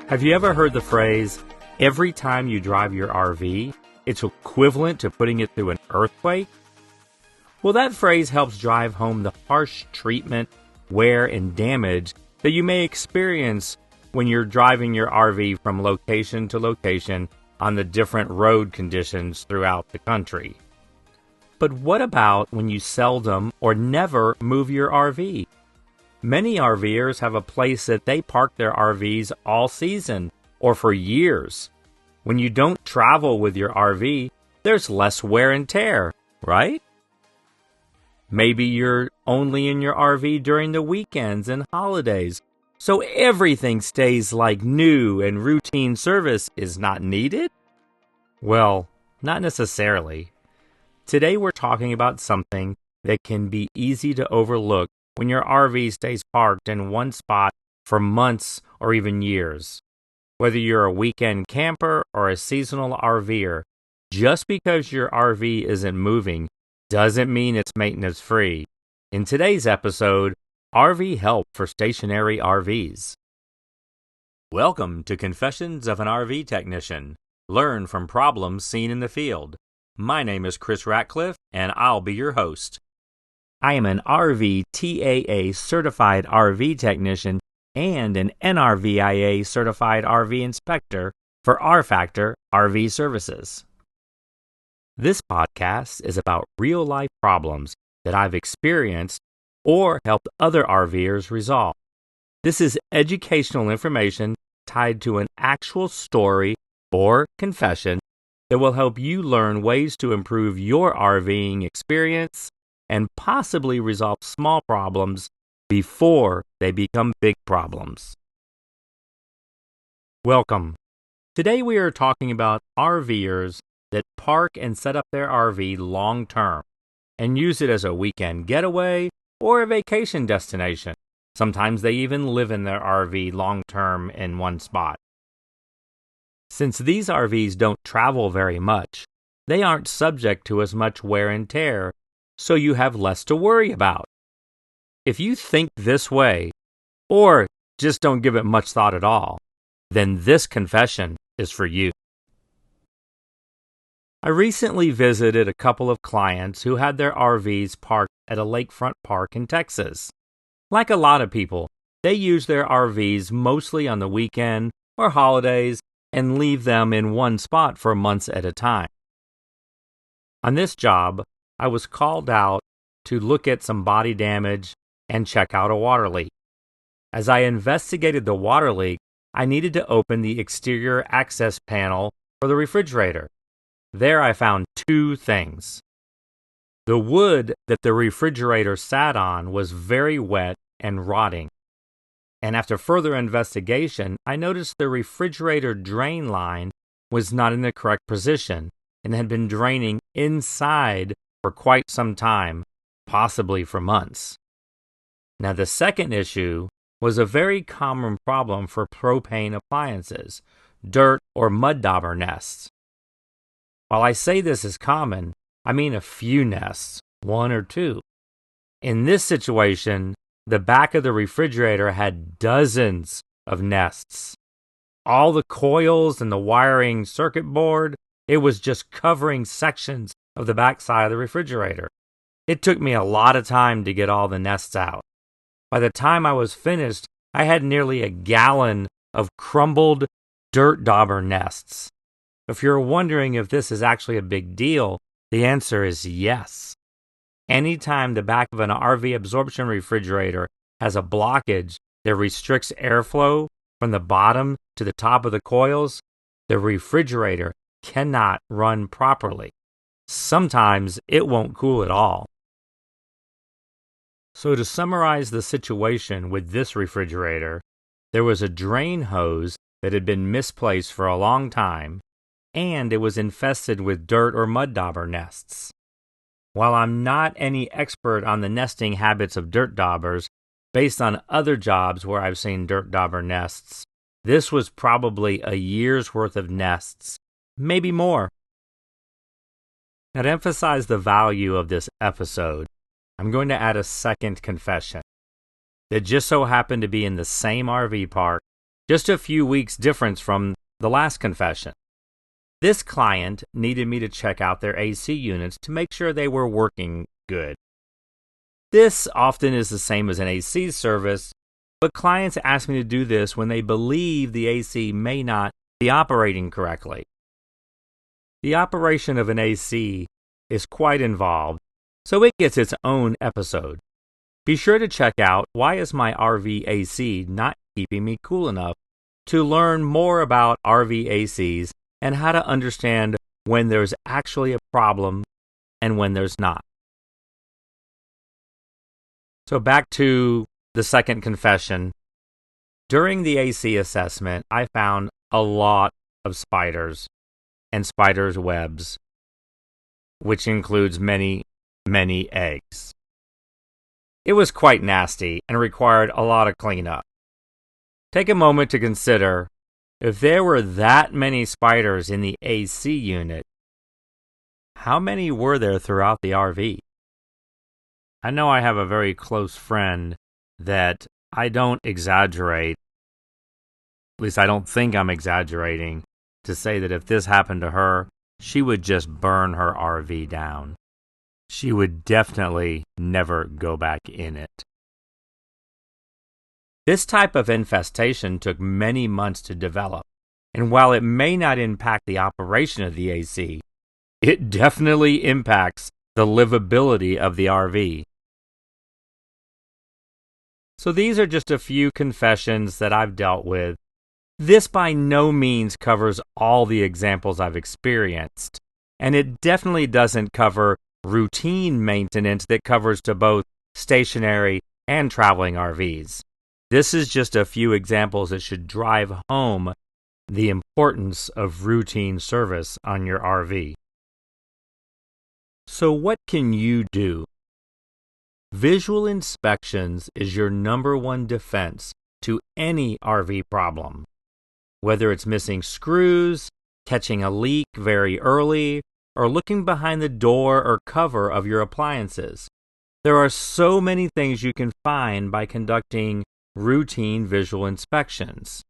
Have you ever heard the phrase, every time you drive your RV, it's equivalent to putting it through an earthquake? Well, that phrase helps drive home the harsh treatment, wear, and damage that you may experience when you're driving your RV from location to location on the different road conditions throughout the country. But what about when you seldom or never move your RV? Many RVers have a place that they park their RVs all season or for years. When you don't travel with your RV, there's less wear and tear, right? Maybe you're only in your RV during the weekends and holidays, so everything stays like new and routine service is not needed? Well, not necessarily. Today we're talking about something that can be easy to overlook when your RV stays parked in one spot for months or even years. Whether you're a weekend camper or a seasonal RVer, just because your RV isn't moving doesn't mean it's maintenance free. In today's episode, RV help for stationary RVs. Welcome to Confessions of an RV Technician. Learn from problems seen in the field. My name is Chris Ratcliff, and I'll be your host. I am an RV TAA certified RV technician and an NRVIA certified RV inspector for R-Factor RV Services. This podcast is about real-life problems that I've experienced or helped other RVers resolve. This is educational information tied to an actual story or confession that will help you learn ways to improve your RVing experience and possibly resolve small problems before they become big problems. Welcome. Today we are talking about RVers that park and set up their RV long term and use it as a weekend getaway or a vacation destination. Sometimes they even live in their RV long term in one spot. Since these RVs don't travel very much, they aren't subject to as much wear and tear, so you have less to worry about. If you think this way, or just don't give it much thought at all, then this confession is for you. I recently visited a couple of clients who had their RVs parked at a lakefront park in Texas. Like a lot of people, they use their RVs mostly on the weekend or holidays and leave them in one spot for months at a time. On this job, I was called out to look at some body damage and check out a water leak. As I investigated the water leak, I needed to open the exterior access panel for the refrigerator. There I found two things. The wood that the refrigerator sat on was very wet and rotting. And after further investigation, I noticed the refrigerator drain line was not in the correct position and had been draining inside for quite some time, possibly for months. Now, the second issue was a very common problem for propane appliances, dirt or mud dauber nests. While I say this is common, I mean a few nests, one or two. In this situation, the back of the refrigerator had dozens of nests. All the coils and the wiring circuit board, it was just covering sections of the backside of the refrigerator. It took me a lot of time to get all the nests out. By the time I was finished, I had nearly a gallon of crumbled dirt dauber nests. If you're wondering if this is actually a big deal, the answer is yes. Anytime the back of an RV absorption refrigerator has a blockage that restricts airflow from the bottom to the top of the coils, the refrigerator cannot run properly. Sometimes it won't cool at all. So to summarize the situation with this refrigerator, there was a drain hose that had been misplaced for a long time, and it was infested with dirt or mud dauber nests. While I'm not any expert on the nesting habits of dirt daubers, based on other jobs where I've seen dirt dauber nests, this was probably a year's worth of nests, maybe more. Now, to emphasize the value of this episode, I'm going to add a second confession that just so happened to be in the same RV park just a few weeks difference from the last confession. This client needed me to check out their AC units to make sure they were working good. This often is the same as an AC service, but clients ask me to do this when they believe the AC may not be operating correctly. The operation of an AC is quite involved, so it gets its own episode. Be sure to check out Why Is My RV AC Not Keeping Me Cool Enough to learn more about RV ACs and how to understand when there's actually a problem and when there's not. So back to the second confession. During the AC assessment, I found a lot of spiders and spiders' webs, which includes many, many eggs. It was quite nasty and required a lot of cleanup. Take a moment to consider if there were that many spiders in the AC unit, how many were there throughout the RV? I know I have a very close friend that I don't exaggerate, at least I don't think I'm exaggerating, to say that if this happened to her, she would just burn her RV down. She would definitely never go back in it. This type of infestation took many months to develop, and while it may not impact the operation of the AC, it definitely impacts the livability of the RV. So these are just a few confessions that I've dealt with. This by no means covers all the examples I've experienced, and it definitely doesn't cover routine maintenance that covers to both stationary and traveling RVs. This is just a few examples that should drive home the importance of routine service on your RV. So what can you do? Visual inspections is your number one defense to any RV problem. Whether it's missing screws, catching a leak very early, or looking behind the door or cover of your appliances. There are so many things you can find by conducting routine visual inspections.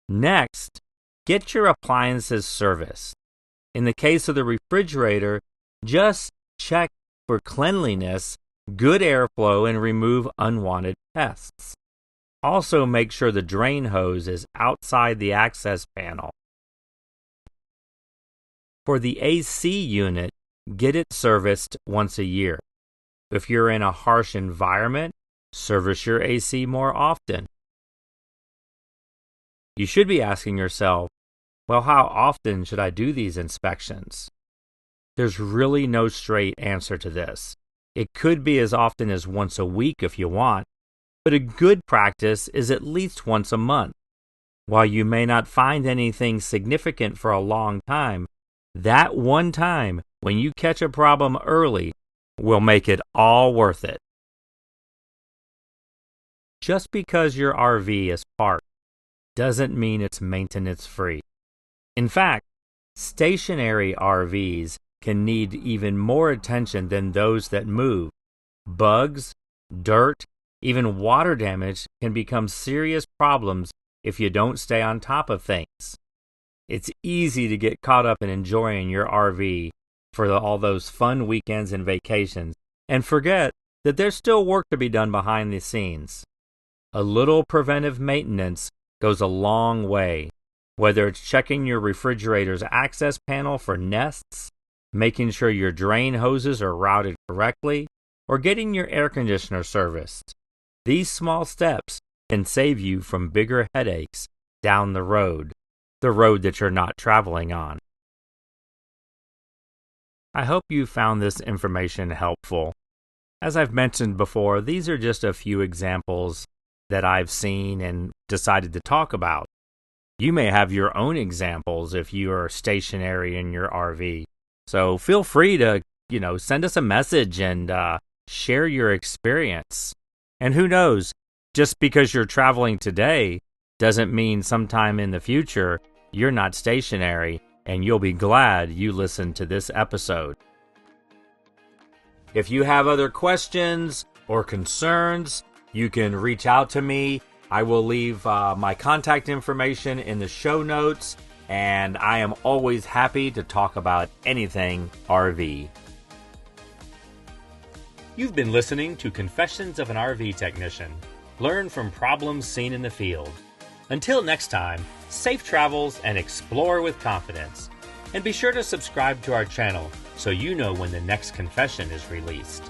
Next, get your appliances serviced. In the case of the refrigerator, just check for cleanliness, good airflow, and remove unwanted pests. Also, make sure the drain hose is outside the access panel. For the AC unit, get it serviced once a year. If you're in a harsh environment, service your AC more often. You should be asking yourself, well, how often should I do these inspections? There's really no straight answer to this. It could be as often as once a week if you want, but a good practice is at least once a month. While you may not find anything significant for a long time, that one time when you catch a problem early will make it all worth it. Just because your RV is parked doesn't mean it's maintenance free. In fact, stationary RVs can need even more attention than those that move. Bugs, dirt, even water damage can become serious problems if you don't stay on top of things. It's easy to get caught up in enjoying your RV for all those fun weekends and vacations and forget that there's still work to be done behind the scenes. A little preventive maintenance goes a long way, whether it's checking your refrigerator's access panel for nests, making sure your drain hoses are routed correctly, or getting your air conditioner serviced. These small steps can save you from bigger headaches down the road that you're not traveling on. I hope you found this information helpful. As I've mentioned before, these are just a few examples that I've seen and decided to talk about. You may have your own examples if you are stationary in your RV. So feel free to, send us a message and share your experience. And who knows, just because you're traveling today doesn't mean sometime in the future you're not stationary and you'll be glad you listened to this episode. If you have other questions or concerns, you can reach out to me I will leave my contact information in the show notes, and I am always happy to talk about anything RV. You've been listening to Confessions of an RV Technician. Learn from problems seen in the field. Until next time, safe travels and explore with confidence. And be sure to subscribe to our channel so you know when the next confession is released.